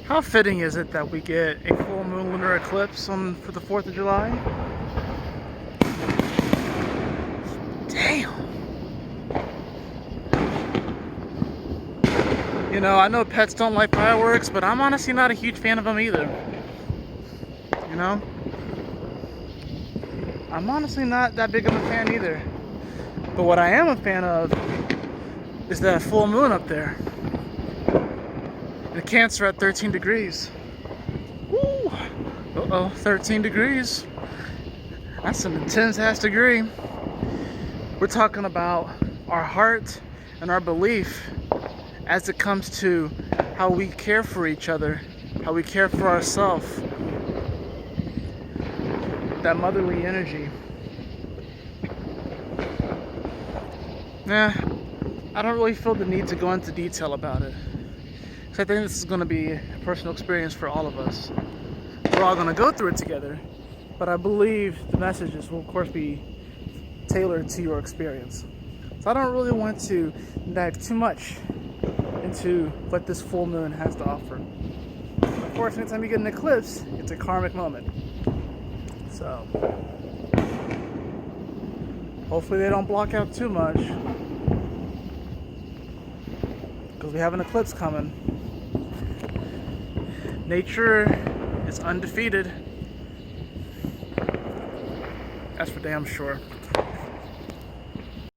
How fitting is it that we get a full moon lunar eclipse for the 4th of July? Damn! You know, I know pets don't like fireworks, but I'm honestly not a huge fan of them either. You know? I'm honestly not that big of a fan either. But what I am a fan of is that full moon up there. The Cancer at 13 degrees. Woo! Uh-oh, 13 degrees. That's an intense ass degree. We're talking about our heart and our belief as it comes to how we care for each other, how we care for ourselves. That motherly energy. Nah, I don't really feel the need to go into detail about it. So I think this is going to be a personal experience for all of us. We're all going to go through it together, but I believe the messages will of course be tailored to your experience. So I don't really want to dive too much into what this full moon has to offer. Of course, anytime you get an eclipse, it's a karmic moment. So hopefully they don't block out too much, because we have an eclipse coming. Nature is undefeated. That's for damn sure.